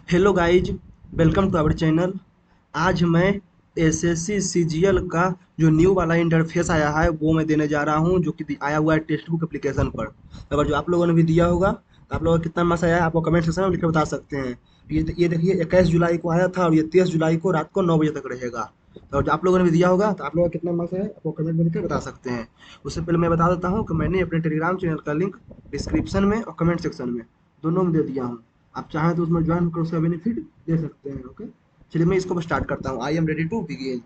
Hello guys, welcome to our channel. आज मैं SSC CGL का जो न्यू वाला इंटरफेस आया है वो मैं देने जा रहा हूँ, जो कि आया हुआ है टेक्स्ट बुक एप्लीकेशन पर। अगर जो आप लोगों ने भी दिया होगा तो आप लोगों का कितना मार्क्स आया है आपको कमेंट सेक्शन में लिख कर बता सकते हैं। ये देखिए, 21 जुलाई को आया था और ये 23 जुलाई को रात को 9 बजे तक रहेगा। तो जो आप लोगों ने भी दिया होगा तो आप लोगों का कितना मार्क्स है आपको कमेंट में लिख कर बता सकते हैं। उससे पहले मैं बता देता हूँ कि मैंने अपने टेलीग्राम चैनल का लिंक डिस्क्रिप्शन में और कमेंट सेक्शन में दोनों में दे दिया हूँ। आप चाहें तो उसमें ज्वाइन होकर उसका बेनिफिट दे सकते हैं। ओके, चलिए मैं इसको स्टार्ट करता हूँ। I am ready to begin.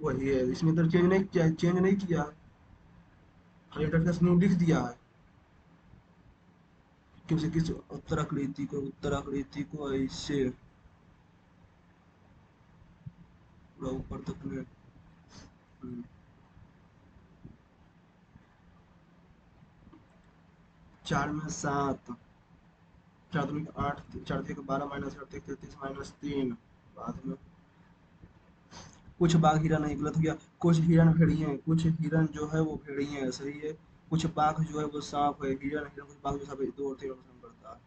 वही है, इसमें तो चेंज नहीं किया, खाली इंटरफेस न्यू लिख दिया है। किस उत्तर आकृति को ऐसे पूरा ऊपर तक में। हम्म, 4 में 7, 4 दूनी 8, 4 तिया 12 माइनस 8 तिया 33 -3 बाद में कुछ बाघ हिरन है, गलत हो गया। कुछ हिरन भेड़िए हैं, कुछ हिरन जो है वो भेड़िए हैं, सही है। कुछ बाघ जो है वो सांप है, हिरन हिरन कुछ बाघ जो सांप है, दो और तीन ऑप्शन करता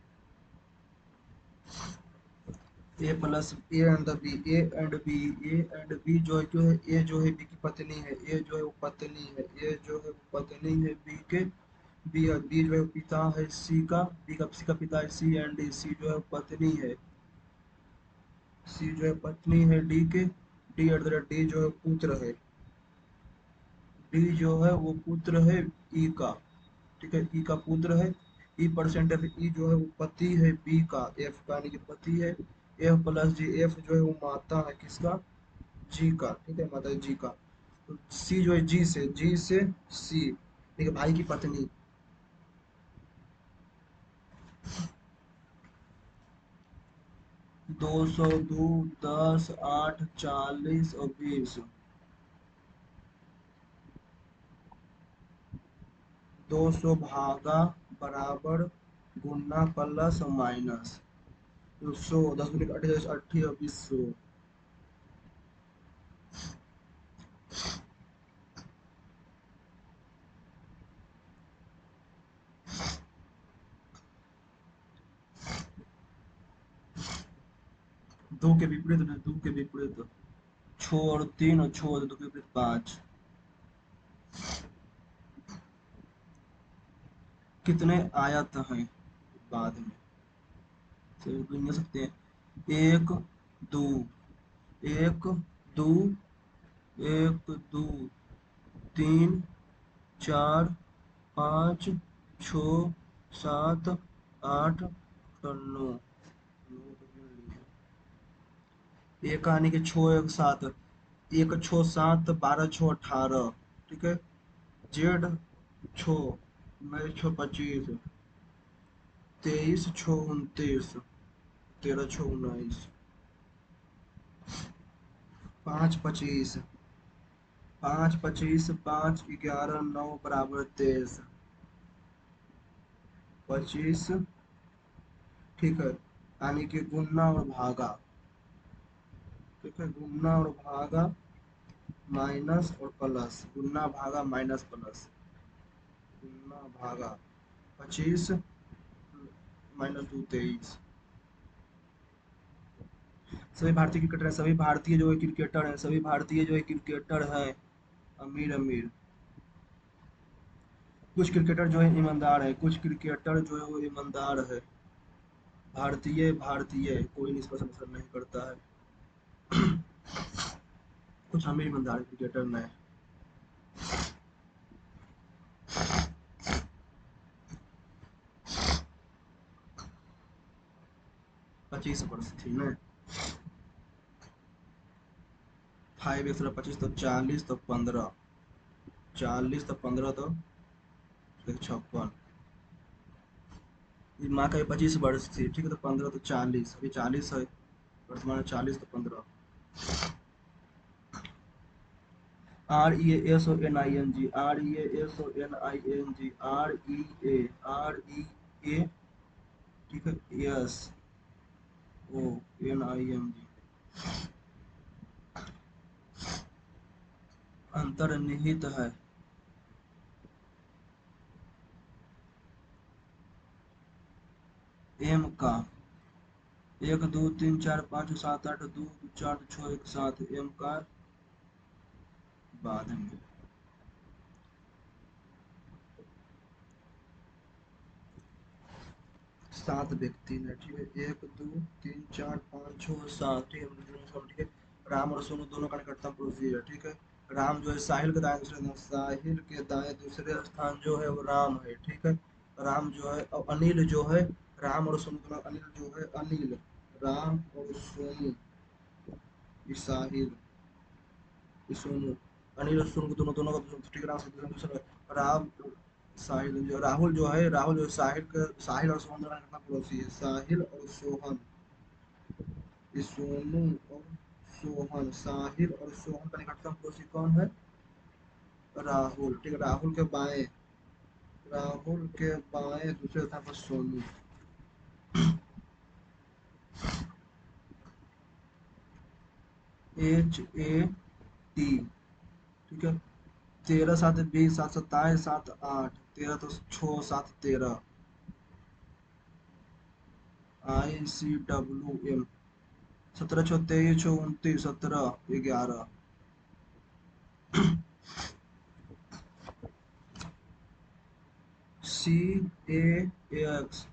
है। A plus a and b, a and b, a and b जो है ए जो है बी की पत्नी है, ए जो है वो पत्नी है, ए जो है वो पत्नी है बी के। बी है, बी जो है वो पिता है सी का, सी का पिता है सी, एंड सी जो है वो पत्नी है, सी जो है पत्नी है डी के। D at the rate D जो है पुत्र है, डी जो है वो पुत्र है ई का। ठीक है, ई का पुत्र है। ई परसेंट एफ, ई जो है वो पति है बी का, एफ का यानी कि पति है। एफ प्लस जी, एफ जो है वो माता है किसका, जी का। ठीक है, माता जी का। तो सी जो है जी से सी, ठीक है, भाई की पत्नी। 202, 10, 8, 40 और 20। 200 भागा बराबर गुना प्लस माइनस 100, 10 × 8 = 2800। दो के विपरीत नहीं, दो के विपरीत 6 और 3 और 6 और 2 के विपरीत 5। कितने आयत हैं बाद में से गिन सकते हैं। एक, दो, एक, दो, एक, दो, 3, 4, 5, 6, 7, 8 और 9। एक आने के 6 एक 7, एक 6 7 12 6 18। ठीक है, जेड 6, मैं 6 25, 23 6 29, 13 6 19, 5 25, 5 25, 5 11 9 बराबर 23, 25। ठीक है, यानी कि गुना और भागा। ठीक है, गुना और भागा माइनस और प्लस, गुना भागा माइनस प्लस, गुना भागा 25 -2 23। सभी भारतीय क्रिकेटर हैं, सभी भारतीय जो है क्रिकेटर हैं, सभी भारतीय जो है क्रिकेटर हैं अमीर अमीर। कुछ क्रिकेटर जो है ईमानदार है, कुछ क्रिकेटर जो है वो ईमानदार है। भारतीय भारतीय कोई निष्पक्ष अनुसरण नहीं करता है। कुछ अमीर ईमानदार क्रिकेटर नहीं। 25 वर्ष थी ना। 5 × 25 तो 40, तो 15, 40 तो 15 तो 56। माँ का 25 वर्ष थी, ठीक है, तो 15 तो 40, अभी 40 है वर्तमान में, 40 तो 15। RESONING, RESONING, REA, ठीक है, SONING। अंतर्निहित है। एम का 1 2 3 4 5 6 7 8 2 4 6 1 7 एम का बाद में 7 व्यक्ति ने, ठीक है, 1 2 3 4 5 6 7, ठीक है, ठीक है। राम और सोनू दोनों का निकटतम पड़ोसी है, ठीक है। राम जो है साहिल के दाएं दूसरे स्थान, साहिल के दाएं दूसरे स्थान जो है वो राम है, ठीक है। राम जो है, और अनिल जो है, राम और सोनू दोनों, अनिल जो है, अनिल, राम और सोनू, ये साहिल, ये सोनू, अनिल और सोनू दोनों दोनों का ठीक है, राम से दूसरा राम, साहिल जो, राहुल जो साहिल के, साहिल और सोहन दोनों का पड़ोसी है, साहिल और सोहन, ये सोनू और सोहन, साहिल और सोहन का निकटतम पड़ोसी कौन है? राहुल, ठीक है। राहुल के बाएं दूसरे स्थान पर सोनू। HAT, ठीक है। 13 7 20 7 27 7 8 13 तो 6 7 13, ICWM 17 6 23 6 29 17 11, CAX CZAX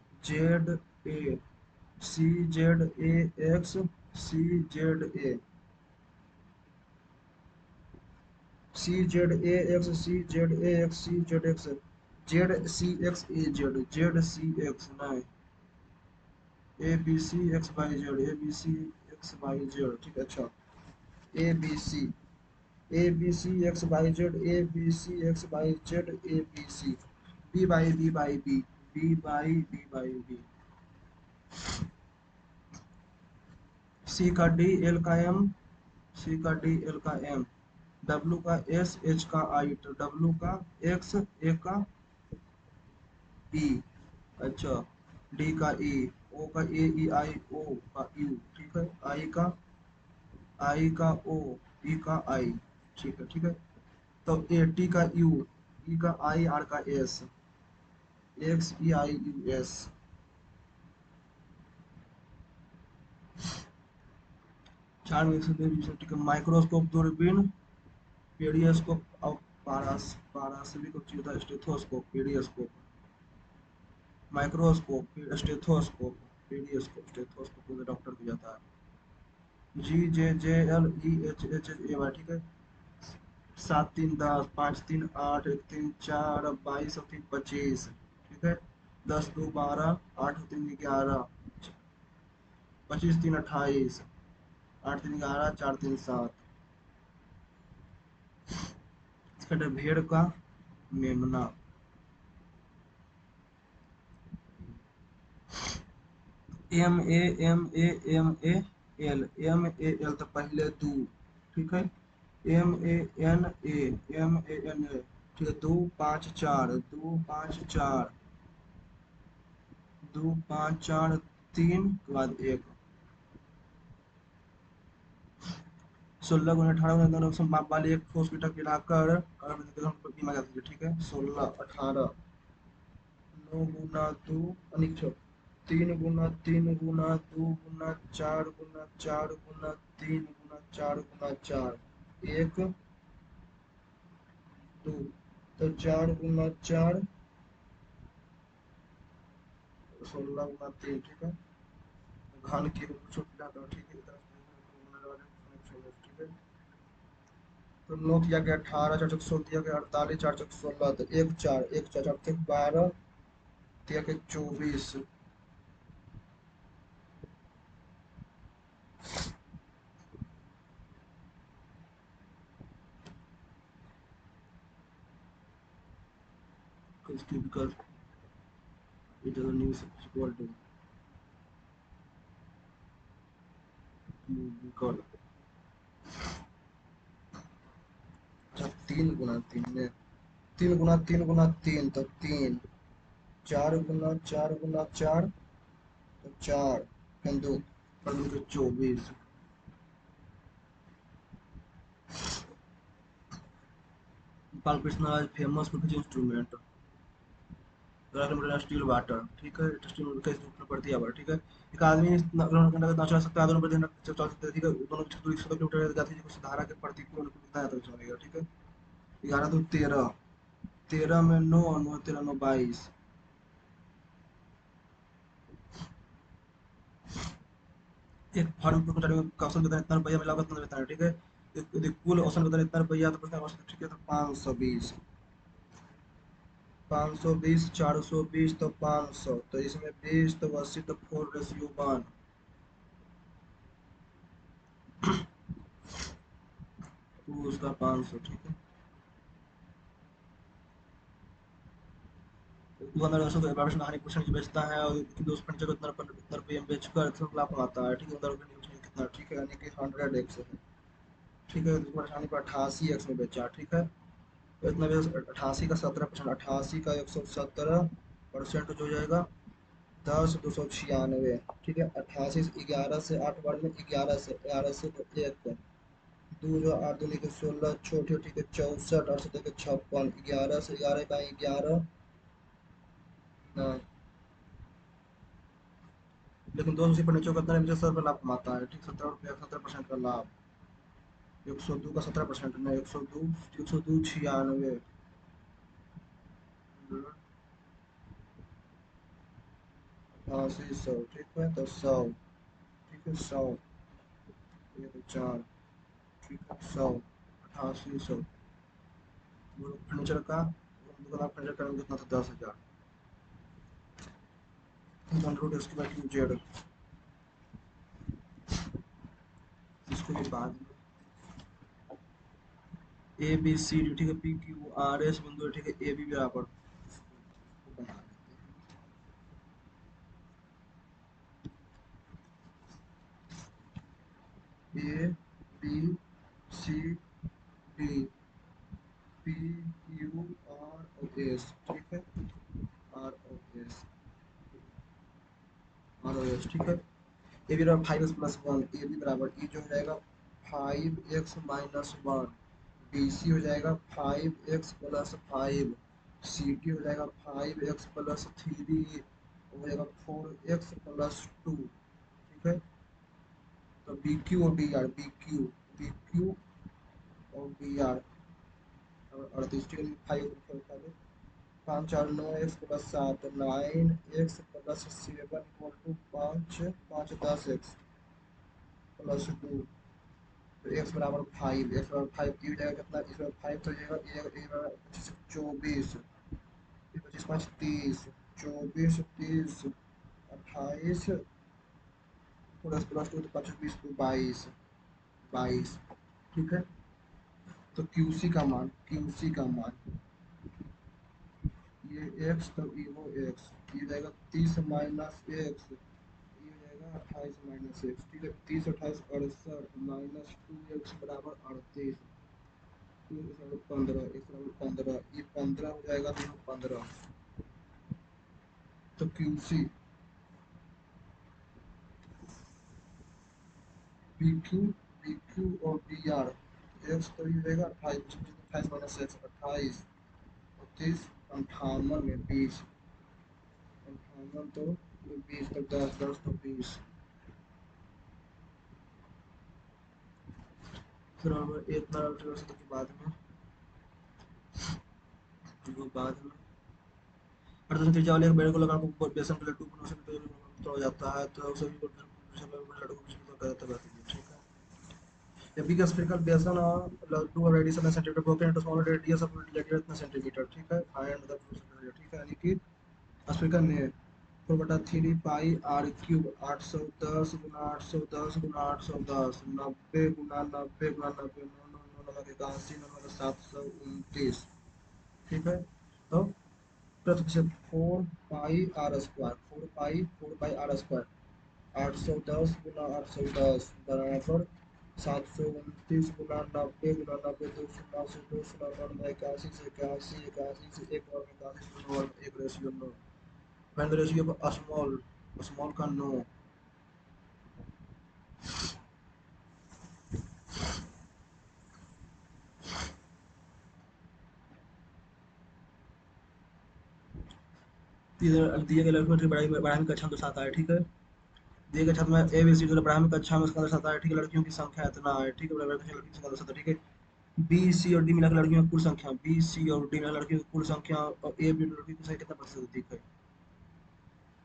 CZA CZAX CZAX CZX ZCXAZ नहीं, ABCXYZ ठीक है, अच्छा। ABC ABCXYZ ABC, B by B by B, C का D, L का M, C का D, L का M, W का S, H का I, तो W का X, A का E, अच्छा, D का E, O का A, E I O का U, ठीक है, I का O, E का I, ठीक है, ठीक है। तो A, T का U, E का I, R का S, XEIUS, चार में से ठीक है। माइक्रोस्कोप, दूरबीन, पेरियोस्कोप और पारासिलिक चीज था, स्टेथोस्कोप, पेरियोस्कोप, माइक्रोस्कोप, स्टेथोस्कोप, पेरियोस्कोप, स्टेथोस्कोप तो डॉक्टर को जाता है। GJJLEHHAY, ठीक है। 7 3 10, 5 3 8, 1 3 4, 22 और 3 25, ठीक है। 10 2 12, 8 3 11, 25 3 28, 8 3 11, 4 3 7, इसका भेड़ का मेमना, MAMAMAL तो पहले दो, ठीक है। MANA, ठीक है। 2 5 4, 2 5 4 के बाद एक, 16 × 18 माप वाली एक ठोस मीटर मिलाकर बीमा कर दीजिए, ठीक है। 16 18, 9 × 2 अनिक 3 × 3 × 4 × 4 × 3 × 4 × 4, 1 2, तो 4 × 4 16 × 3, ठीक है। घन की छोटा, ठीक है, ठीक है। तो 9 दिया गया, 18 4 16 दिया गया, 48 4 16, तो 1 4 1 4 4 12 दिया गया, 24, because it doesn't use equal to cubical, अच्छा। 3 × 3 में 3 × 3 × 3 तो 3, 4 × 4 × 4 तो 4, फिर 2 और 2 तो 24। बालकृष्ण आज फेमस कुछ इंस्ट्रूमेंट, किलोमीटर स्टील वाटर, ठीक है, स्टील कैसे धूप में पड़ती है वाटर, ठीक है। एक आदमी किलोमीटर ना चला सकता है, दोनों पर चल सकते हैं, ठीक है, दोनों की दूरी 100 किलोमीटर जाती है, कुछ धारा के प्रतिकूल कितना है तो चलेगा, ठीक है। 11 तो 13, 13 में 9 और 9 13 9 22। एक फर्म को कर्मचारियों का औसत वेतन इतना रुपया मिला इतना वेतन है, ठीक है। यदि कुल औसत वेतन इतना रुपया तो प्रति औसत, ठीक है, तो 520, 520 420 तो 500, तो इसमें 20 तो 80 तो 4:1, तो उसका 500, ठीक है। दुकानदार वस्तु को एबार्शन हानि पोषण की बेचता है और दोस्त फर्नीचर को इतना रुपये में बेचकर सब लाभ कमाता है, ठीक है। दुकानदार को कितना, ठीक है, यानी कि 100x है, ठीक है। दुकान हानि पर 88x में बेचा, ठीक है। तो इतना 88 का 17%, 88 का 117% हो जाएगा 10 296, ठीक है। 88 से 11 से 8 बार में 11 से 11 से तो 1 दो जो 8 दूनी के 16 छोटे, ठीक है, 64 8 से 56, 11 से 11 का 11 ना। लेकिन 280 पर नीचे कितना मुझे 70 लाभ कमाता है, ठीक, 17 रुपया 70% का लाभ। 102 का 17% नहीं, 102, 102 96, 88 100, ठीक है, तो 100, ठीक है, 100, ये तो 4, ठीक है, 100 88 100। फर्नीचर का दुकान फर्नीचर का कितना था, 10,000। कंट्रोल इसके बाद जेड, इसको भी बाद में ए बी सी डी, ठीक है, पी क्यू आर एस बिंदु, ठीक है, ए बी बराबर बना लेते हैं, A B C D, P Q R O S, ठीक है, R O S, R O S, ठीक है। ए बी बराबर 5x+1, ए बी बराबर ई जो हो जाएगा 5x-1, बी सी हो जाएगा 5x+5, सी टी हो जाएगा 5x+3, हो जाएगा 4x+2, ठीक है। तो बी क्यू और डी आर, बी क्यू और डी आर 38, ठीक है, 5 5 4 9x+7 9x+7 equal to 5 5 10x plus 2, तो एक्स बराबर 5, एक्स बराबर 5 दी जाएगा कितना, इसमें 5 तो जाएगा, ए बराबर 25 24, 25 5 30, 24 30 28 प्लस 2 तो 25 20 तो 22, 22, ठीक है। तो क्यूसी का मान, क्यूसी का मान ये एक्स, तो ये वो एक्स, ये जाएगा 30 माइनस एक्स, ये हो जाएगा 28 माइनस एक्स, ठीक है। 30 28 68 -2x बराबर 38, 15, 15, ये 15 हो जाएगा, तो 15, तो QC B Q, B Q और डी आर, एक्स तो ये रहेगा 28, 28 माइनस एक्स 28, 30 58 में 20, 58 तो 20 तो 10 10 तो 20, फिर हम इतना के बाद में वो बाद में अर्धन त्रिज्या वाले बेड़ को लगा को बेसन के लड्डू बना सकते तो हो जाता है, तो सभी को लड्डू को कर देता है, ठीक है। A big spherical basin Laddu और radius of centimeter broken into smaller radius of इतना सेंटीमीटर, ठीक है, फाइंड द ठीक है, यानी कि स्फीयर में 4/3 पाई आर क्यूब 810 गुना 810 गुना 810 90 गुना 90 गुना 90 9 9 9 9 81 9 729, ठीक है। तो प्रतिशत से 4 पाई आर स्क्वायर, 4 पाई 810 गुना 810 बराबर 729 गुना 90 गुना 90, 2 शून्य से 2 शून्य 81 से 81, 81 से 1 और 81 और 1:9, find the ratio of small, small का 9, दिए गए लड़कियों की बढ़ाई में कक्षा के साथ आए, ठीक है। दिए गए छात्र में ए बी सी जो बढ़ाई में कक्षा में उसका अंदर साथ आए, ठीक है। लड़कियों की संख्या इतना है, ठीक है। लड़कियों की संख्या साथ है, ठीक है। बी सी और डी मिला लड़कियों की कुल संख्या, बी सी और डी मिला लड़कियों की कुल संख्या और ए बी लड़कियों की संख्या कितना प्रतिशत अधिक है?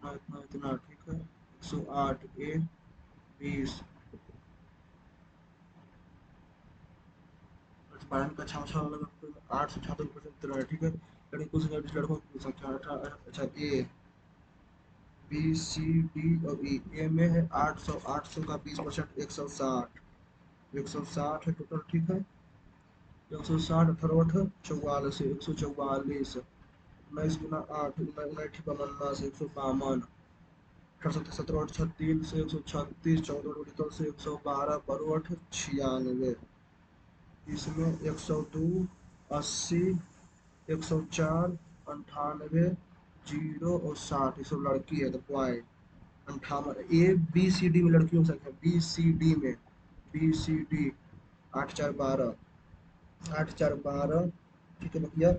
इतना इतना इतना, ठीक है। 108 ए 20 बढ़ाई में कक्षा में 800 छात्रों की प्रतिशत है, ठीक है। लड़की कुल संख्या लड़कों की कुल संख्या 18। अच्छा, ए बी सी डी और ई। ए में है 800, 800 का 20% 160, 160 है टोटल, ठीक है। 160 अठारह 44, 144 उन्नीस गुना 8 उन्नीस बमन्ना से 152, 17 36 से 136, 14 डिजिटल से 112 बरोठ 96, इसमें 102 80 104 98 जीरो और 60, ये सब लड़की है तो boy. 58 A B C D में लड़कियों की संख्या, बी सी डी में, बी सी डी 8 4 12, 8 4 12, ठीक है भैया।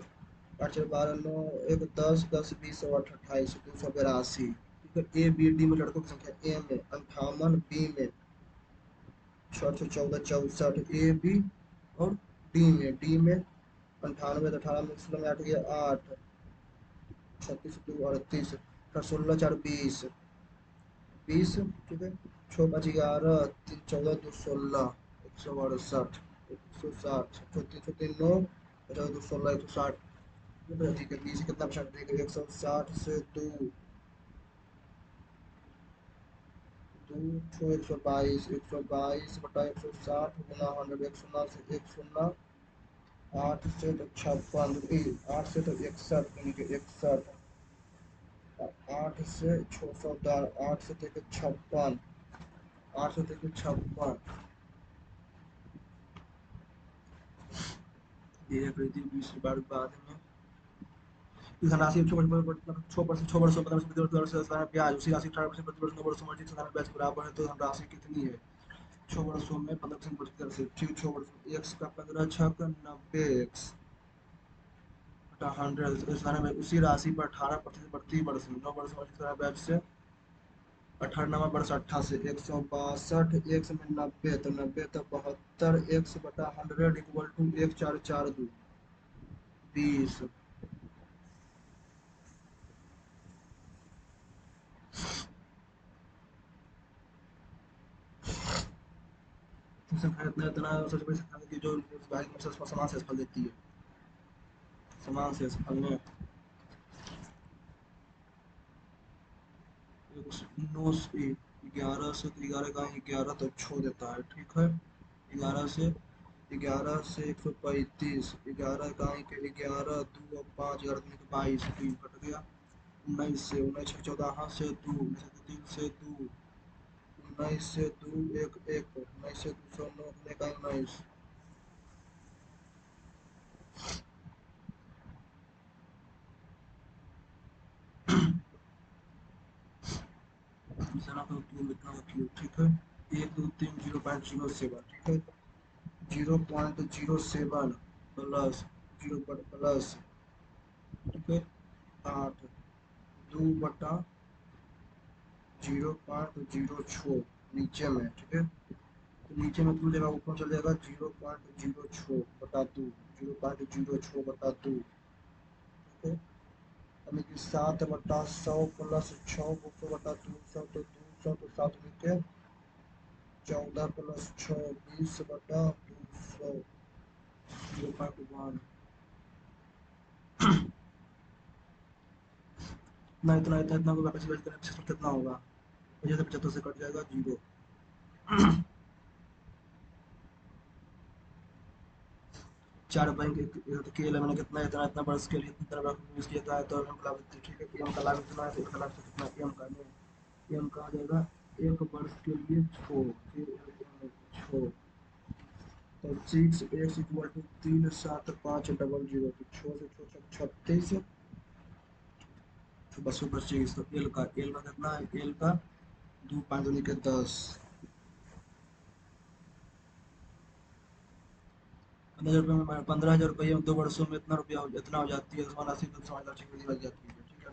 8 4 12 9 1 10 10 20 और 28 282, ठीक है। ए बी डी में लड़कों की संख्या, ए में 58, बी में 6 14 64, ए बी और डी में 98, 18 में 16 में 8 गया 8, 36 2 38, 16 4 20 20, ठीक है। 6 5 11 3 14 2 16 168 160 34 34 9 50 2 16 160, ठीक है। बीस कितना परसेंट देगा? 160 से दो, दो छो 122, 122 बटा 160 गुना 100, 1 से 1 8 से तो 56, 8 से तो 61, यानी कि 61, 8 से 610, 8 से तो 56, 8 से तो 56, धीरे वृद्धि 20 बार बाद में इस धनराशि छः परसेंट 15% ब्याज, उसी राशि 18% प्रति वर्ष 9 वर्षों में साधारण ब्याज के बराबर है, तो धनराशि कितनी है? 6 वर्षों में 15% प्रति दर से, ठीक। 6 वर्ष एक्स का 15 छक 90 एक्स बटा 100, साधारण ब्याज उसी राशि पर 18% प्रति वर्ष 9 वर्षों में साधारण ब्याज से 18 वर्ष 88, 162 एक्स में 90 तो 90 तो 72 एक्स बटा 100 इक्वल टू 1442 20। संख्या इतना इतना सबसे बड़ी संख्या की जो समान से फल देती है, समान से फल में 9 से 11 से 11 का 11 तो छोड़ देता है, ठीक है। 11 से 135, 11 का के 11 2 और 5 11 के 22 3 कट गया। 19 से 19 14 हाथ से 2 3 से 2 19 से 2 1 1 19 से 209 का 19 इतना तो क्यूब इतना का क्यूब, ठीक है। 1 2 3 0.07, ठीक है। 0.07 प्लस 0 प्लस, ठीक है। 8 2 बटा 0.06 नीचे में, ठीक है। तो नीचे में 2 जगह ऊपर चल जाएगा 0.06 बटा 2, 0.06 बटा 2, ठीक है। यानी कि 7 बटा 100 प्लस 6 बटा 200 तो 200 तो 7 नीचे 14 प्लस 6 20 बटा 200 0.1 इतना इतना इतना इतना को वापस डिवाइड करने पर कितना होगा? वजह से 75 से कट जाएगा जीरो। चार बैंक के मैंने कितना इतना इतना बड़ा स्केल इतना बड़ा यूज किया था, तो एम का लाभ, ठीक है। एम का लाभ इतना है, तो इसका लाभ कितना एम का नहीं, एम का आ जाएगा एक वर्ष के लिए छो छो, तो 6x इक्वल टू 37500, तो 6 से 6 36, तो बस 25, तो एल का कितना है? एल का 2 5 के 10, 15,000 रुपये में 15,000 रुपये में 2 वर्षों में इतना रुपया इतना हो जाती है, तो राशि तो समझदार लग जाती है, ठीक है।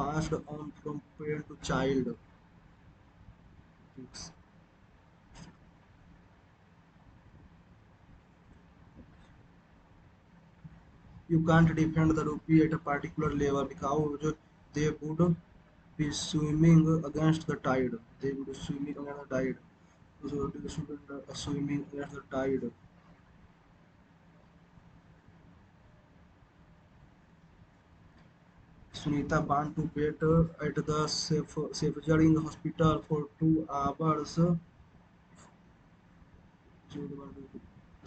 passed on from parent to child. You can't defend the rupee at a particular level because they would be swimming against the tide. They would be swimming against the tide. So they shouldn't swimming against the tide. Sunita went to bed at the safeguarding hospital for 2 hours.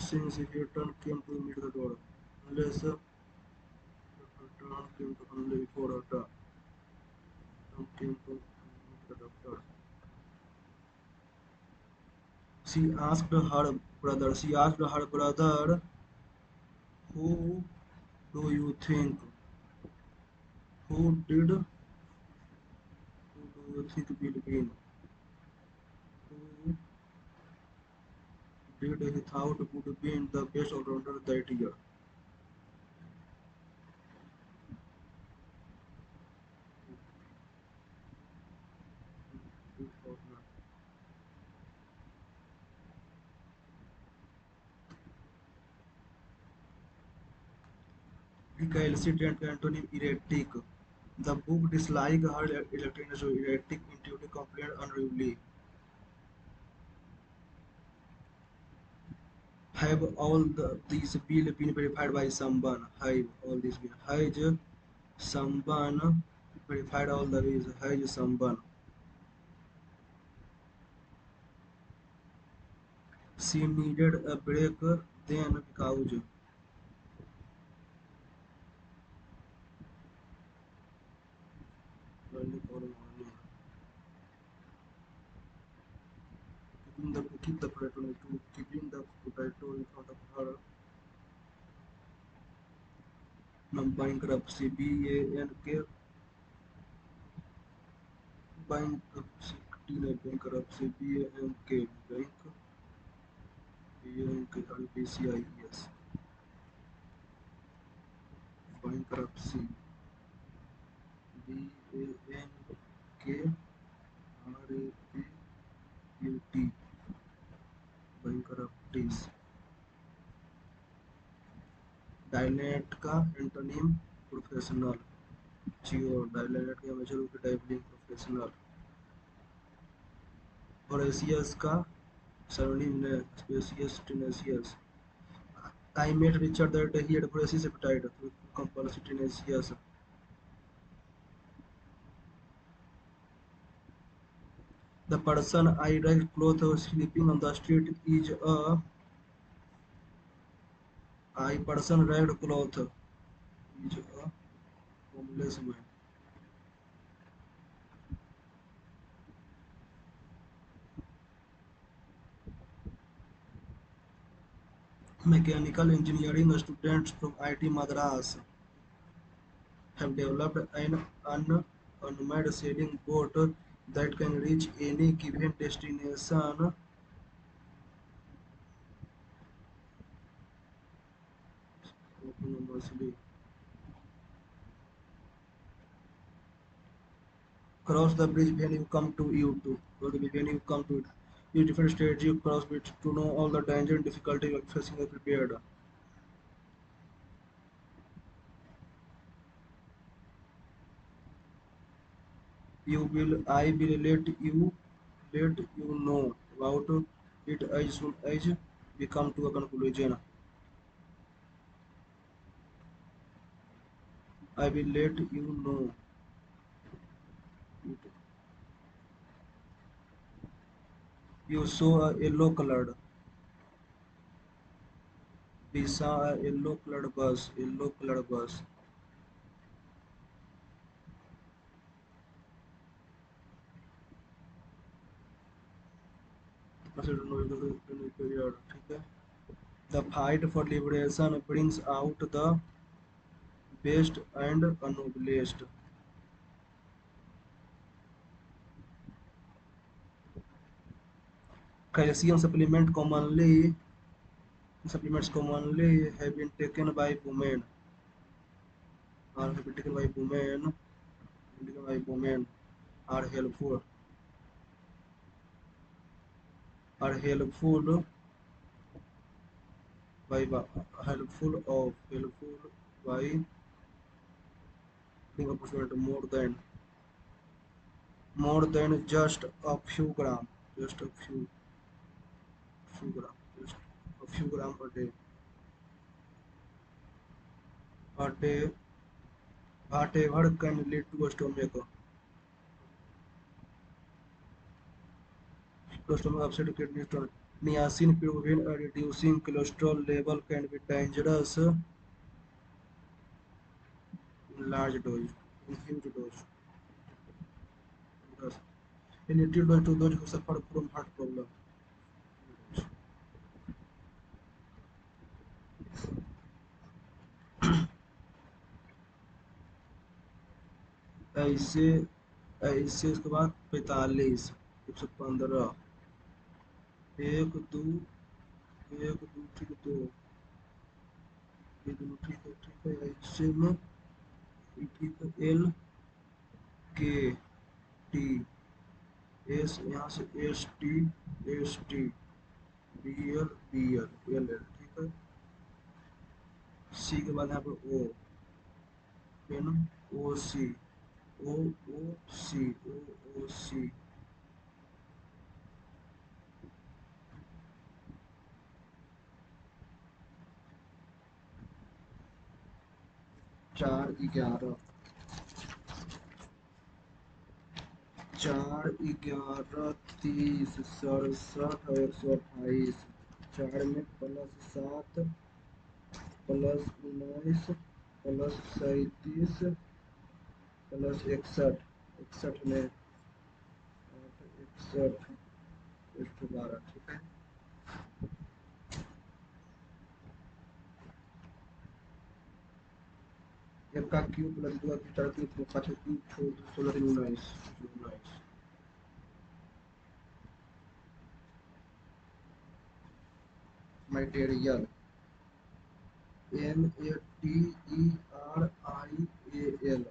Since he returned came to meet the door. Unless return came to only before her came to meet the doctor. She asked her brother, who do you think? Who did? Who do you think will win? Who did he thought would be the best all-rounder that year? Recalcitrant antonym erratic. The book disliked her electricness erratic, intuitive, complained unruly. Have these been verified by someone? Have all these been? Has someone verified all the ways? Has someone? She needed a break then because early morning, keep the potato to keeping the potato in front of her. Bankruptcy, B-A-N-K, bankruptcy, bankruptcy, B-A-N-K, bank, B-A-N-K, B-C-I-E-S, bankruptcy, B-A-N-K-R-A-P-U-T, bankruptcies. डायनेट का antonym professional, जियो डायनेट का major डाइवलिंग professional. होरेशियस का सरोनिम ने spacious टिनेसियस। I met Richard that he had voracious appetite to compulsive tenacious. The person I ragged clothes sleeping on the street is a I person ragged cloth is a homeless man. Mechanical engineering students from IT Madras have developed an unmanned sailing boat that can reach any given destination autonomously. Cross the bridge when you come to you to when you come to it. Use different strategy you cross bridge to know all the danger and difficulty you are facing and prepared. I will let you know about it as soon as we come to a conclusion. I will let you know it. You saw a yellow colored. We saw a yellow colored bus. Yellow colored bus. ठीक है. The fight for liberation brings out the best and noblest. Calcium supplements commonly have been taken by women or have been taken by women by women are helpful by helpful by being approximately more than just a few gram, just a few gram, just a few gram a day, whatever can lead to a stomach upset, kidney stone. Niacin proving reducing cholesterol level can be dangerous in large dose, in huge dose. Yes. In little dose to those who suffer from heart problem. ऐसे ऐसे उसके बाद 45 115 एक दो ठीक दो ये दोनों ठीक है ऐसे में ठीक है एल के टी एस यहाँ से S T B L L ठीक है सी के बाद यहाँ पर ओ एन ओ सी ओ ओ सी 4 11 4 11 30 67 और 128 4 में +7 +19 +37 +61 61 में 61 112 ठीक है एक का क्यूब प्लस 2 का 4 क्यूब 5 क्यूब छोड़ 16 19 मटेरियल MATERIAL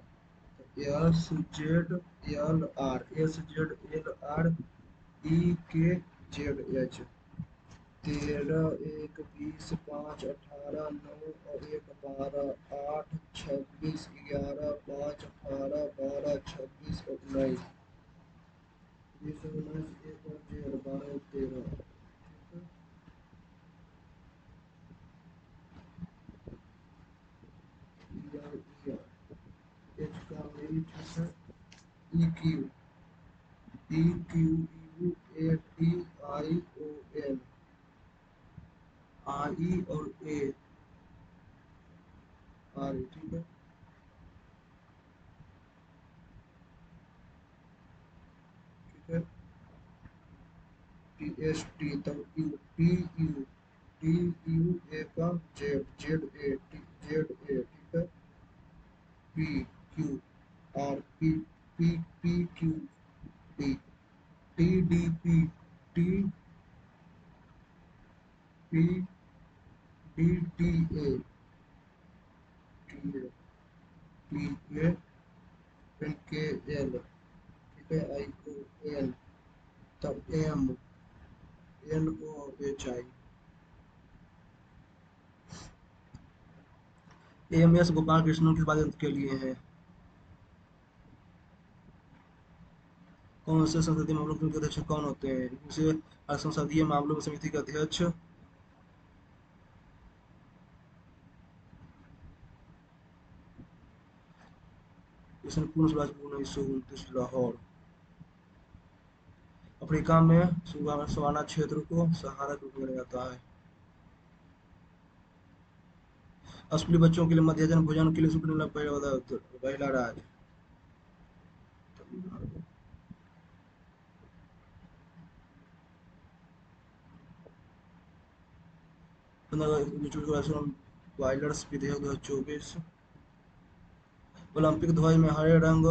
SZLR EKZH 13 1 20 5 18 9 और 1 12 8 26 11 5 18 12 26 और 19 20 19 1 और 12 13 एच का ठीक है EQ EQUATION RE और A RE ठीक है TST तब TU A का ZA ठीक है PQRPQD TDP TPDTA TA NKL ठीक है ION तब NOHI AMS गोपाल कृष्णन किस बात के लिए है कौन से संसदीय मामलों के अध्यक्ष कौन होते हैं इसे संसदीय मामलों समिति के अध्यक्ष कृष्ण पूर्ण स्वराज 1929 लाहौर अफ्रीका में सवाना क्षेत्र को सहारा के रूप में जाता है स्कूली बच्चों के लिए मध्याह्न भोजन के लिए पहला राज्य वाइल्डर्स विधेयक 2024 ओलंपिक ध्वज में हरे रंग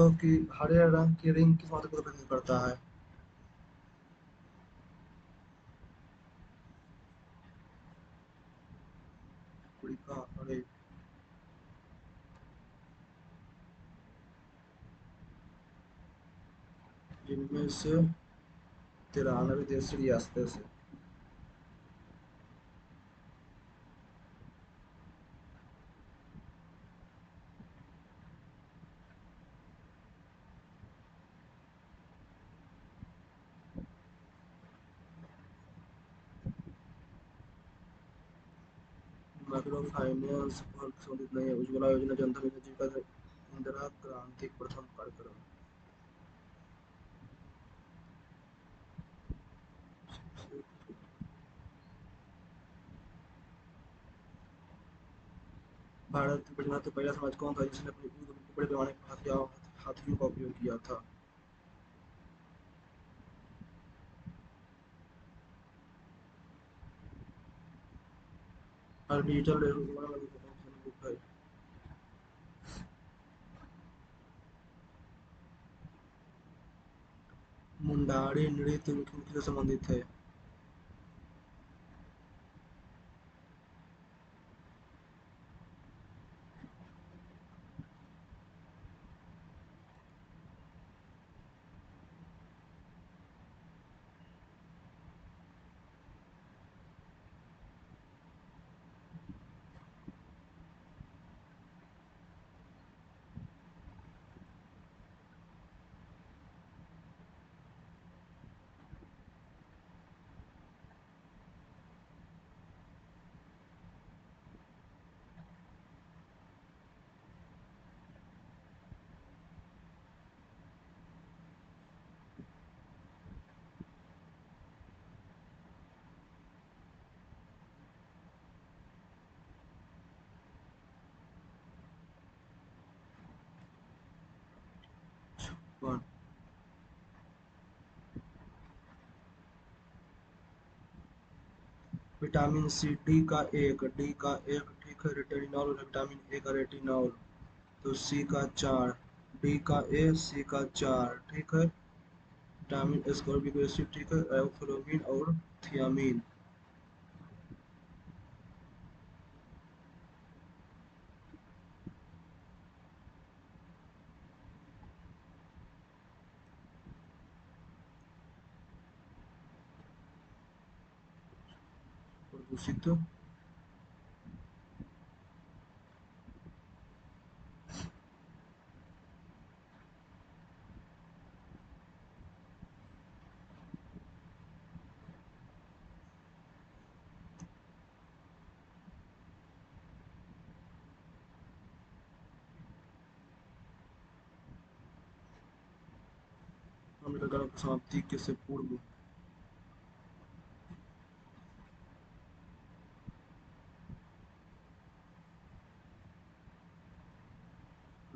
की रिंग किस महत्व को प्रदर्शित करता है अफ्रीका हरे जिनमें से 93 देश रियासतें से। माइक्रो फाइनेंस पर संबंधित नहीं है। उज्ज्वला योजना, जनधन योजना, जीविका, इंदिरा क्रांति प्रथम कार्यक्रम। भारत में तो पहला समाज कौन था जिसने अपने युद्ध में बड़े पैमाने पर हाथियों का उपयोग किया था? और डिजिटल रेवोल्यूशन वाली कौन सी बुक है? मुंडारी नृत्य मुख्य से संबंधित है। कौन? विटामिन सी, डी का एक ठीक है, रेटिनॉल विटामिन ए का रेटिनॉल, तो सी का 4, डी का ए, सी का 4 ठीक है। विटामिन एस्कॉर्बिक एसिड ठीक है, राइबोफ्लाविन और थियामिन। प्रदूषित अमेरिकन की समाप्ति के से पूर्व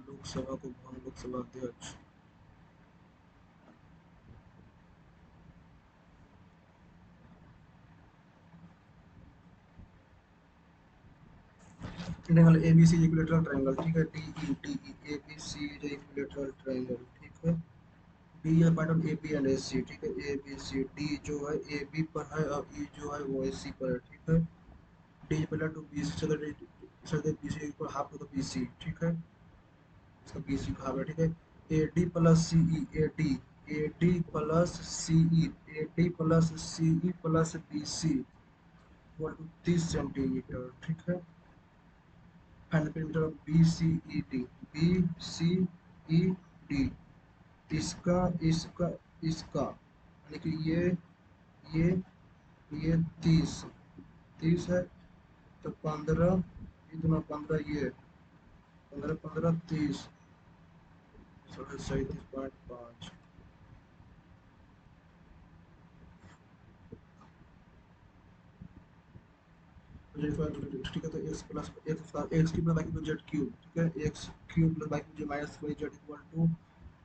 लोकसभा को कौन लोकसभा अध्यक्ष? ट्रायंगल एबीसी इक्विलेटरल ट्रायंगल ठीक है, D E ABC equilateral triangle ठीक है। डी है part of A B and S C ठीक है, ए बी सी। डी जो है ए बी पर है और ई जो है वो एस सी पर है ठीक है। D equal to B C, so that B C equal half to the B सी ठीक है, इसका बी सी का हाफ है ठीक है। A D plus C E, A D plus C E, A D plus C E plus B C equal to 30 centimetre ठीक है। Final perimeter of B C E D, B C E D, इसका इसका इसका यानी कि ये ये 30, 30 है, तो 15, इतना 15, ये 15 15 30, 37.5। ठीक है, तो एक्स प्लस एक्स की प्लस बाई जेड क्यूब ठीक है, x cube plus y z minus y z equal to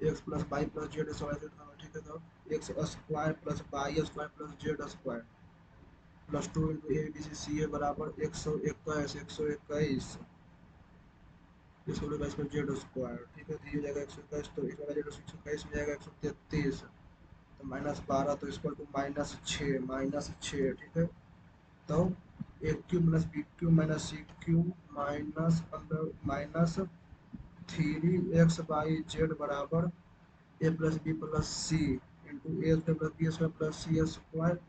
x plus y plus z square ठीक है। तो x square plus y square plus z square plus 2 into a B c c a बराबर 121, 121 इसको लोग बाईस पर Z square ठीक है, तो ये जाएगा 121, तो इस वाला जेड 121 में जाएगा 133, तो -12, तो इसको टू -6 ठीक है। तो a cube minus b cube minus c cube minus 15 minus 3 x y z बराबर a plus b plus c into a square plus b square plus c square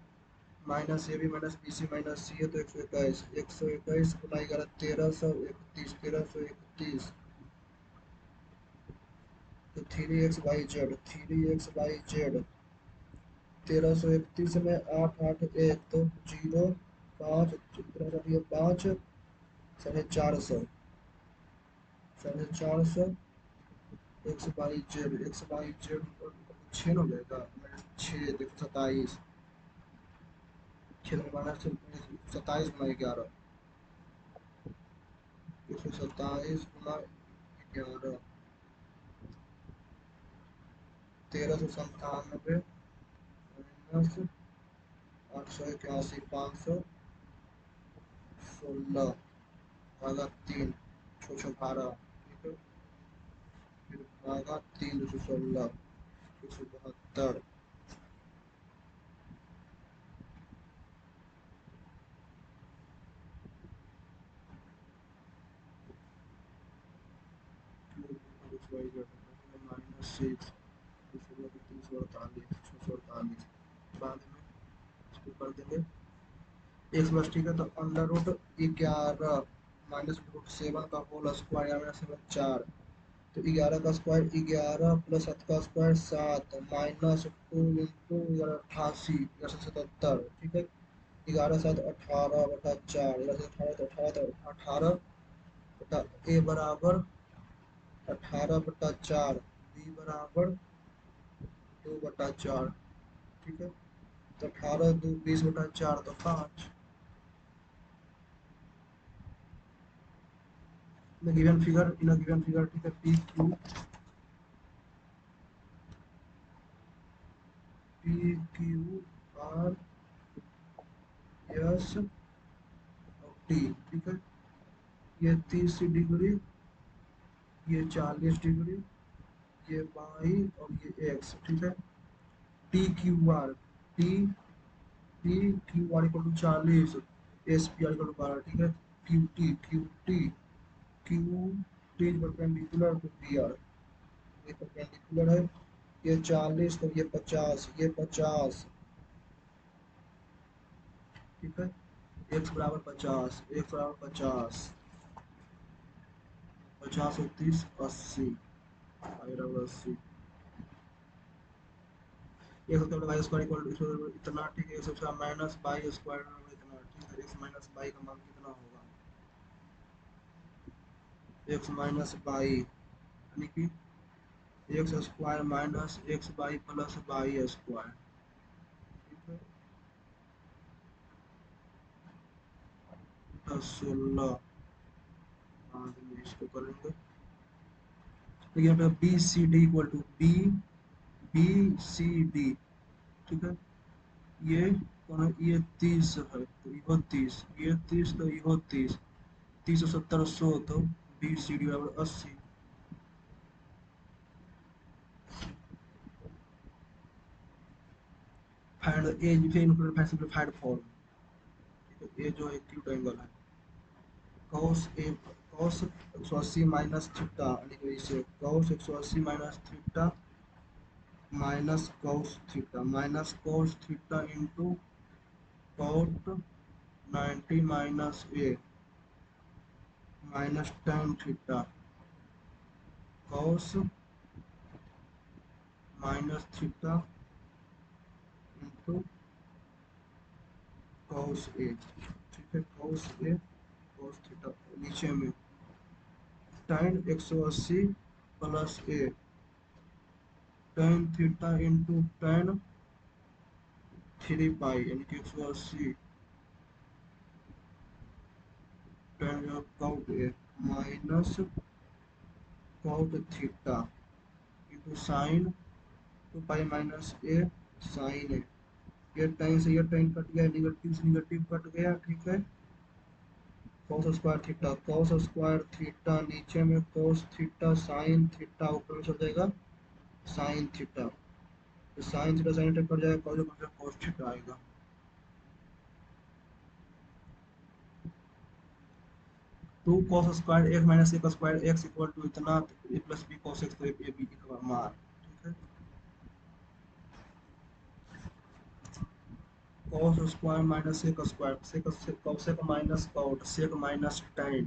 minus a b minus b c minus c है तो 121 गुना 11 1331 तो 3x/z 1331 में 8 8 1 तो 0 5 5 450 x/z छः हो जाएगा 6 6 minus 27 गुना 11 127 गुना 11 1397 minus 881 516 भागा 3 छः 12 ठीक है फिर भागा 3 216 172 माइनस 6 348 648 बाद में इसको कर देंगे एक्स प्लस ठीक है तो अंडर रूट 11 माइनस रूट 7 का होल स्क्वायर या माइनस 7 4 तो 11 का स्क्वायर 11 प्लस 7 का स्क्वायर 7 माइनस 2 इंटू 88 1177 ठीक है 11 7 18 बटा 4 11 बटा ए बराबर 18/4 बी बराबर 2/4 ठीक है तो 18 2 20/4 तो 5 इन गिवन फिगर ठीक है पी क्यू आर एस और टी ठीक है ये 30 डिग्री ये 40 डिग्री ये वाई और ये एक्स ठीक है T P Q R equal to 40 S P R equal to 12 ठीक है Q T perpendicular to P R ये परपेंडिकुलर है ये 40 तो ये 50 ये 50 ठीक है एक्स बराबर 50 एक्स बराबर 50 50 और 30 80 बराबर 80 एक सौ वाई स्क्वायर इक्वल इतना ठीक है एक सौ माइनस बाई स्क्वायर इतना ठीक है एक्स माइनस बाई का मान कितना होगा एक्स माइनस बाई यानी कि x square minus x by plus y square ठीक है 16 बाद में इसको करेंगे तो यहाँ पे B C D equal to B C D ठीक है ये कौन है ये 30 है तो यो 30 ये 30 तो यो 30 30 और 70 100 तो बी सी डी बराबर 80 फाइंड ए फिर इनक्लूड फाइंड सिंपलीफाइड फॉर्म ये जो एक्यूट एंगल है cos a cos 180 minus theta यानी कि इसे cos 180 minus theta minus cos theta into cot 90 minus a minus tan theta cos minus theta into cos a ठीक है cos a cos theta नीचे में tan 180 plus a tan theta into tan 3 pi यानी कि 180 tan cot a minus cot theta into sine 2 pi minus a sine a ये time से ये time cut गया निगेटिव से निगेटिव कट गया ठीक है cos स्क्वायर थीटा नीचे में cos थीटा साइन थीटा ऊपर में चल जाएगा साइन थीटा तो sine theta sine theta cut जाएगा cos थीटा आएगा two cos square x minus a का स्क्वायर एक्स इक्वल टू इतना a plus B cos x तो ए बी का मान ठीक है cos square minus sec square, sec minus cot, sec minus tan,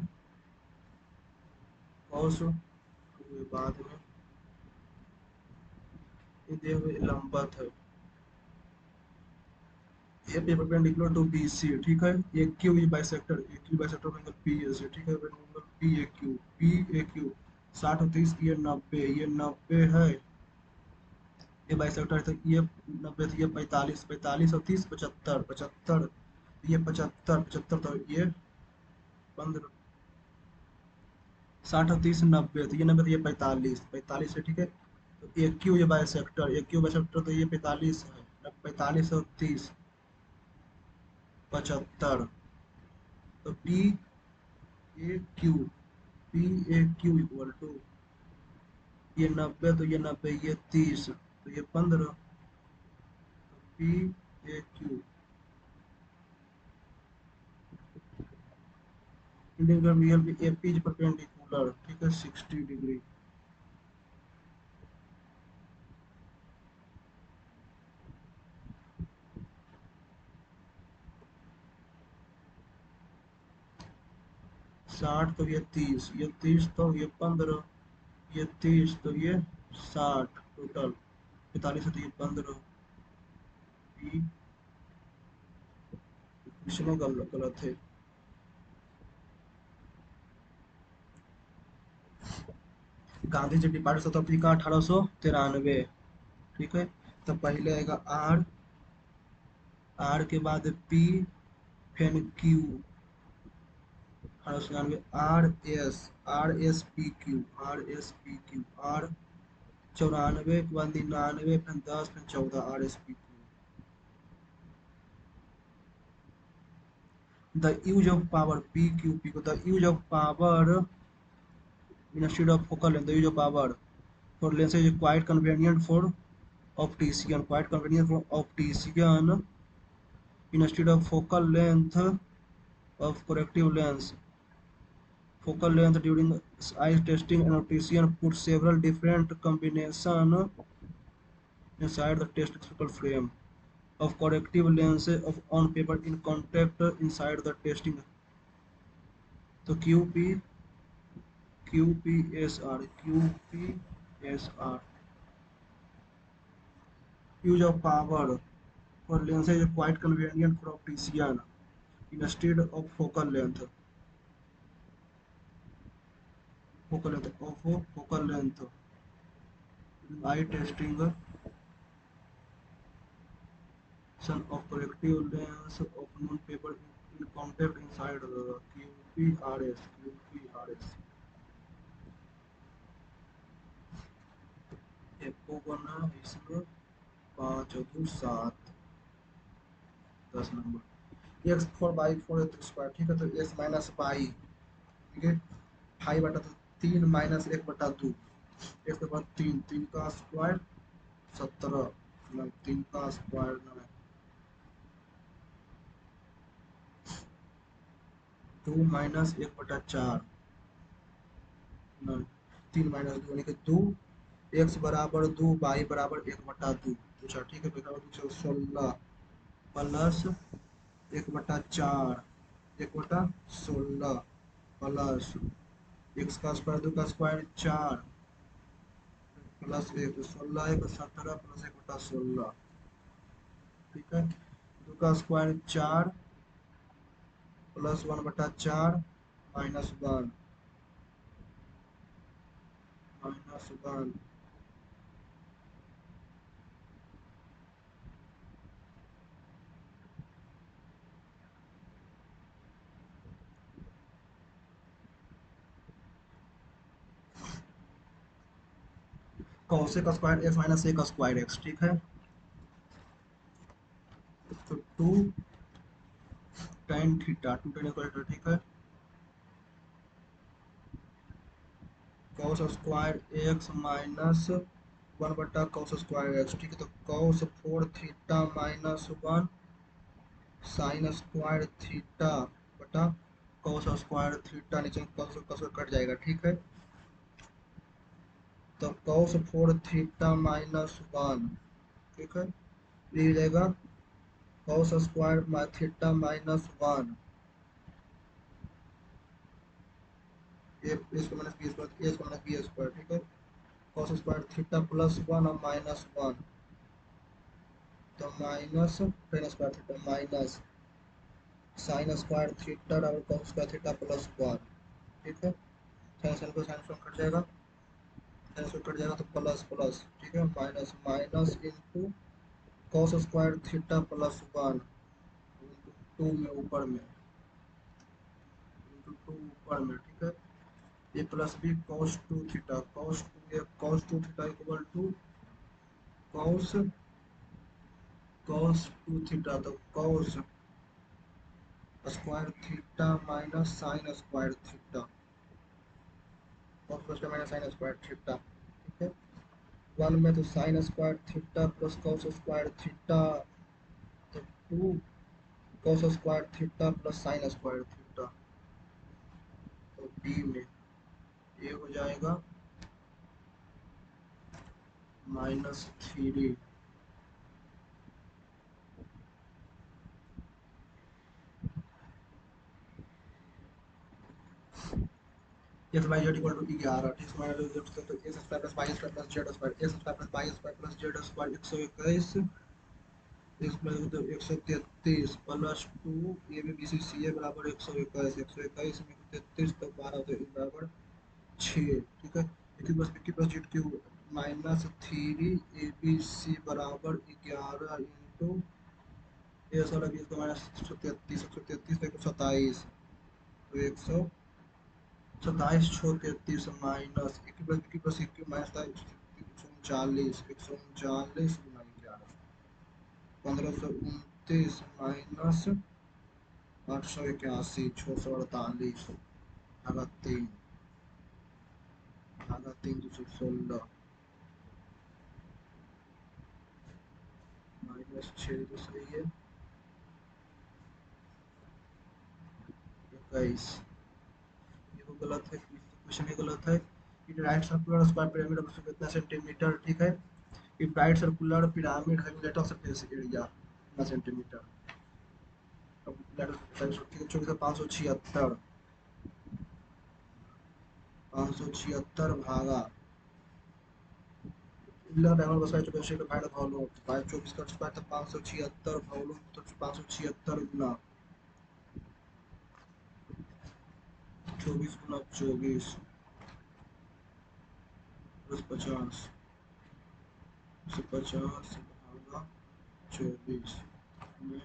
cos बाद में ये दिए हुए लंबवत है, a perpendicular to B C, ठीक है। ए क्यू ये बाइसेक्टर, ए क्यू बाइसेक्टर का एंगल पी ए से, ठीक है। Angle P A Q, P A Q 60 और 30, ये 90, ये 90 है। ये बाइसेक्टर है तो ये 90, तो ये 45, 45 और 30 75, 75, ये 75, 75 तो ये 15, 60 और 30 90, तो ये 90 तो ये 45, 45 है, ठीक है। तो ए क्यू ये बाइसेक्टर, ए क्यू बाइसेक्टर तो ये 45 है, 45 और 30 75, तो P A Q, P A Q equal to ये 90, तो ये 90, ये 30, तो ये 15, तो P A Q integral real भी ए पी परपेंडिकुलर, ठीक है, 60 डिग्री। साठ तो ये 30, ये 30 तो ये 15, ये 30 तो ये 60, टोटल 45 तो ये 15, पी, इसमें गलत है। Gandhi ji depart south Africa 1893, ठीक है। तो पहले आएगा आर, आर के बाद पी, फिर Q, 1896, R S P Q, R 94 के बाद 99, फिर 10, फिर 14, RSPQ। The use of power, PQP को, the use of power instead of focal length, the use of power for lens is quite convenient for optician, quite convenient for optician instead of focal length of corrective lens. Focal length during eye testing, an optician put several different combination inside the test focal frame of corrective lenses of on paper in contact inside the testing. तो QPSR use of power for lenses is quite convenient for optician instead of focal length eye testing some of corrective lens of non paper in contact inside the QPRS एप्पो बना इसमें 5 और 7 10 number x4/4 ठीक है। तो x minus pi, ठीक है, 5/3 minus 1/2, एक के बाद 3, 3 का स्क्वायर 17, 3 का स्क्वायर 9, 2 माइनस 1/4, 3 माइनस 2 यानी कि 2, x बराबर 2, y बराबर 1/2, अच्छा ठीक है। 16 प्लस 1/4, 1/16 प्लस x का स्क्वायर, 2 का स्क्वायर 4, प्लस 1, 16 1 17 प्लस 1/16, ठीक है। 2 का square 4 plus 1/4 minus 1, minus 1, cos का स्क्वायर एक्स माइनस ए का स्क्वायर एक्स, ठीक है। तो 2 tan थीटा, 2 tan स्क्वायर, ठीक है। Cos square x minus 1/cos square x, ठीक है। तो cos 4 theta minus 1 sign square theta बटा cos स्क्वायर थीटा, नीचे cos कट जाएगा, ठीक है। तो cos 4 थीटा माइनस 1, ठीक है, ये हो जाएगा cos square theta minus one, a इसको माइनस बी स्क्वायर, ए इसको माइनस बी स्क्वायर, ठीक है। Cos square theta plus one और माइनस वन, तो minus ten square theta minus sine square theta और cos square theta plus one, ठीक है। Sine sine को साइन से कट जाएगा, साइन से कट जाएगा तो प्लस प्लस, ठीक है। Minus minus into cos square theta plus one two में ऊपर में इंटू टू ऊपर में, ठीक है। A plus b cos two theta, cos two theta equal to cos cos two theta, तो cos square theta minus sine square theta, cos plus minus sine square theta, ठीक है। वन में तो sine square theta plus cos square theta, तो two cos square theta plus sine square theta, तो b में ये हो जाएगा minus three, x y z equal to 11, ठीक है। तो x square plus y square plus z square, x square plus y square plus z square 121, x plus 133 plus two a b b c c a बराबर 121, 121 में 33 तो 12 तो बराबर 6, ठीक है। इक्की plus Z cube minus three A B C बराबर 11 into ए वाला बीस का माइनस 133 तो 127, तो 127 छो 33 माइनस इक्की प्लस इक्की माइनस 139 गुना 11 1529 माइनस 881 648 भागा तीन, भागा तीन 216 माइनस 6 तो सही है 21, ये वो गलत है, क्वेश्चन ये गलत है। It right circular square pyramid of कितना सेंटीमीटर, ठीक है। If right circular pyramid having let of surface area कितना सेंटीमीटर, अब लेट ऑफ सरफेस 576 576 भागा डायमंड बस चुके शेड फाइंड वॉल्यूम 24 का स्क्वायर था 576 वॉल्यूम तो 576 गुना 24 गुना 24 प्लस 50 150 भागा 24 में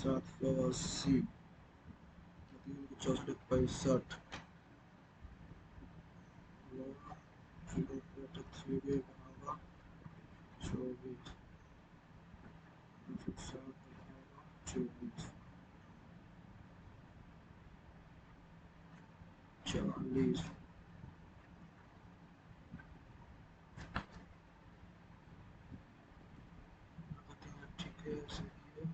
780 64 65 0.3 भागा 24 24 40 ठीक है सही है।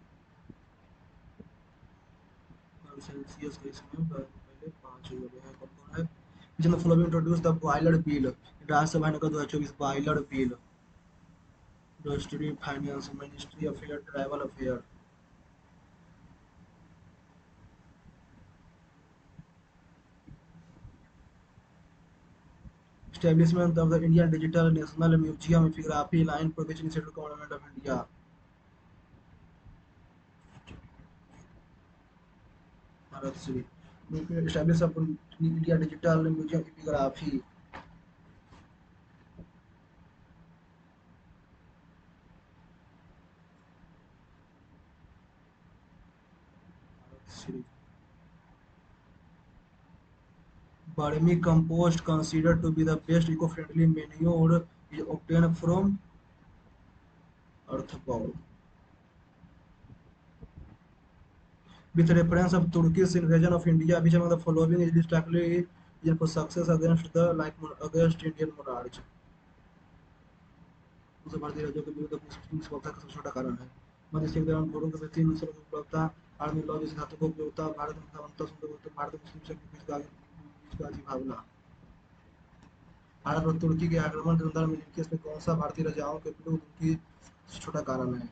सेल्सियस का इसमें पहले 5 हो गया है, कौन कौन है। which of the following introduced the boiler bill, राज्य सभा ने कहा 2024 boiler bill, ministry finance, ministry affair, tribal affair. Establishment of the Indian Digital National Museum Geography line for which Institute Government of India, Bharat Shri Establish of India Digital Museum Geography, Bharat Shri. Vermi compost considered to be the best eco-friendly manure is obtained from earth bowl. With reference of Turkish invasion of India, which among the following is least likely for success against the against Indian monarch? दूसरे भारतीय राज्यों के विरुद्ध अपनी सफलता का सबसे छोटा कारण है। मध्य एशिया के दौरान घोड़ों के प्रति नस्लों की उपलब्धता, आर्मी लॉ जैसे धातु की उपयोगिता, भारत में सामंता सुंदर भारत मुस्लिम से बीच गाजी भावना। भारत पर तुर्की के आक्रमण के संदर्भ में निम्नलिखित में कौन सा भारतीय राजाओं के विरुद्ध उनकी छोटा कारण है।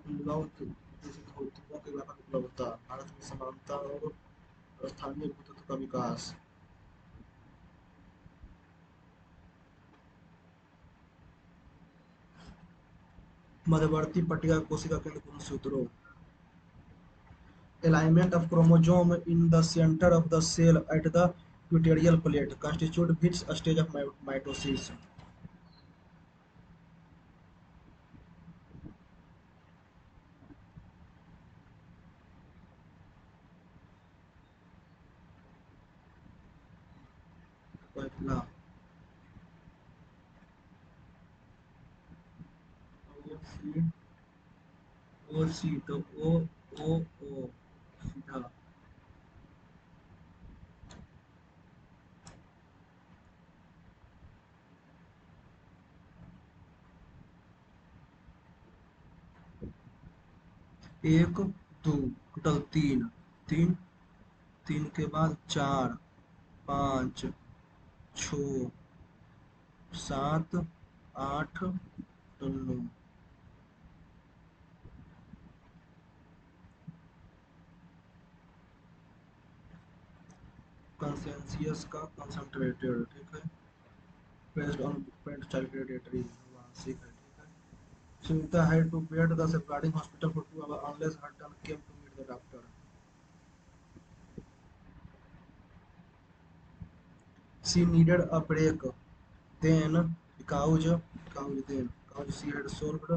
लौ जैसे धातुओं की व्यापक उपलब्धता, भारत में समानता और स्थानीय भूतत्व का विकास। मध्यवर्ती पट्टिका कोशिका केंद्र गुणसूत्रों। Alignment of chromosome in the center of the cell at the equatorial plate constitute which stage of mitosis? पहला ओ सी, ओ सी तो ओ सीधा। एक दो टोटल तीन, तीन तीन के बाद चार, पाँच, छ, सात, आठ, नौ। कंसेंसियस का कंसंट्रेटेड, ठीक है। Based on paint child hereditary वांशिक है, ठीक है। Sunita had to bed the safeguarding hospital for 2 hours unless her turn came to meet the doctor. She needed a break. Then, because she had solved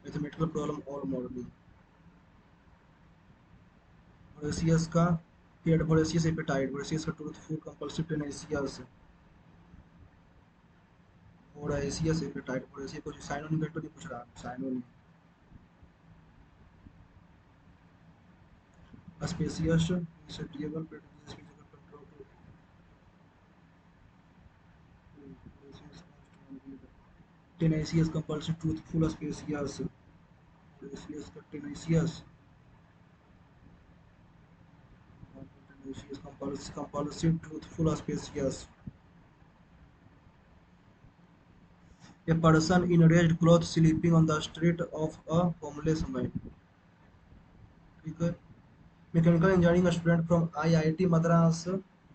mathematical problem all morning. Voracious का he had voracious appetite. Voracious का truthful compulsive tenacious. Voracious appetite. Voracious को synonym का तो नहीं पूछ रहा. Synonym. Spacious, insatiable, prejudice, physical control. Tenacious, compulsive, truthful, spacious. Tenacious का tenacious. Tenacious, compulsive, truthful, spacious. A person in ragged clothes sleeping on the street of a homeless man. ठीक है। Mechanical engineering student from IIT Madras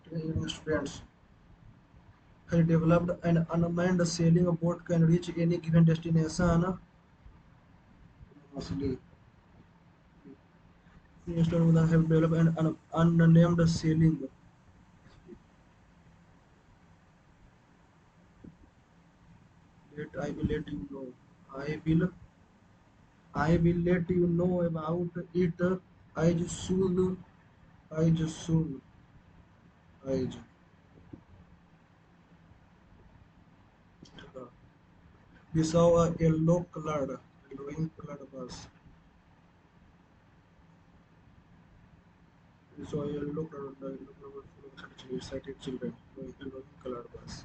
students has developed an unmanned sailing boat can reach any given destination mostly. Students have developed an unnamed sailing. Let I will let you know. I will I will let you know about it as soon as soon as. We saw a yellowing colored bus. We saw a yellow colored full of excited children. Yellowing colored bus.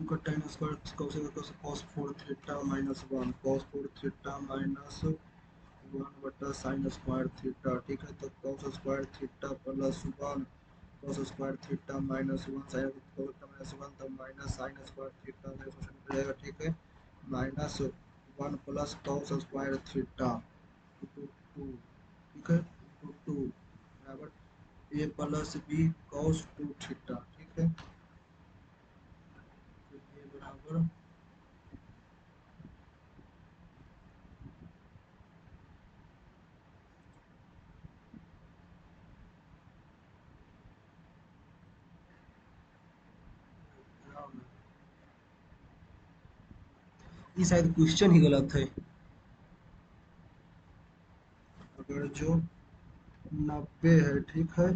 Cut tan square cos 4 theta minus 1 cos 4 theta minus 1 बटा sin square theta, ठीक है। तो cos square theta plus 1 cos square theta minus 1 sin theta minus 1 तब minus sin square theta का expression हो जाएगा, ठीक है। Minus 1 plus cos square theta two two, ठीक है, टू टू बराबर a plus B cos 2 theta, ठीक है। तो ये बराबर ये शायद क्वेश्चन ही गलत है। अगर जो 90 है, ठीक है,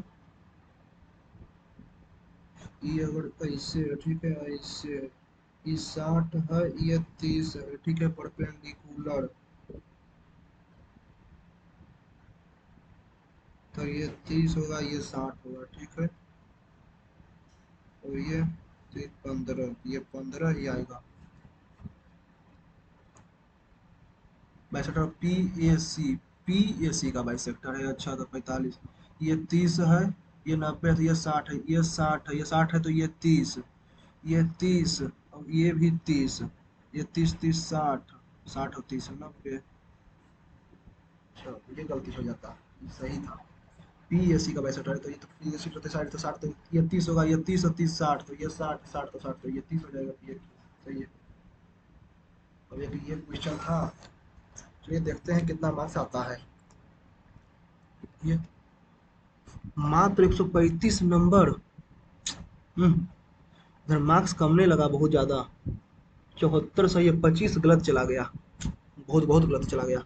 ये अगर ऐसे है, ठीक है, ऐसे है, ये 60 है, ये 30 है, ठीक है, परपेंडिकुलर। तो ये 30 होगा, ये 60 होगा, ठीक है। और ये 15, ये 15 ही आएगा। 62 PAC पी ए सी का बाइसेक्टर है। अच्छा तो 45, ये 30 है, ये 90 है, तो ये 60 है, ये 60 है, ये 60 है, तो ये 30, ये 30 और ये भी 30, ये 30 30 60, 60 और 30 90। अच्छा तो ये गलती हो जाता, ये सही था। पी ए सी का बाइसेक्टर है, तो ये तो पी ए सी तो 60 तो 60, तो ये 30 होगा, ये 30 और 30 60, तो ये 60 60 तो 60, तो ये 30 हो जाएगा पी ए। सही है। अब एक ये क्वेश्चन था, चलिए देखते हैं कितना मार्क्स आता है। ये मात्र 135 नंबर। इधर मार्क्स कमने लगा बहुत ज़्यादा। 74 सही है, 25 गलत चला गया, बहुत बहुत गलत चला गया।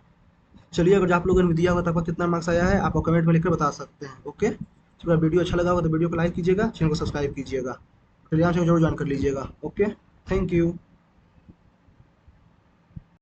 चलिए अगर आप लोगों ने दिया होगा तो आपका कितना मार्क्स आया है, आप कमेंट में लिखकर बता सकते हैं। ओके, तो अगर वीडियो अच्छा लगा होगा तो वीडियो को लाइक कीजिएगा, चैनल को सब्सक्राइब कीजिएगा, टेलीग्राम से जरूर ज्वाइन कर लीजिएगा। Okay, thank you.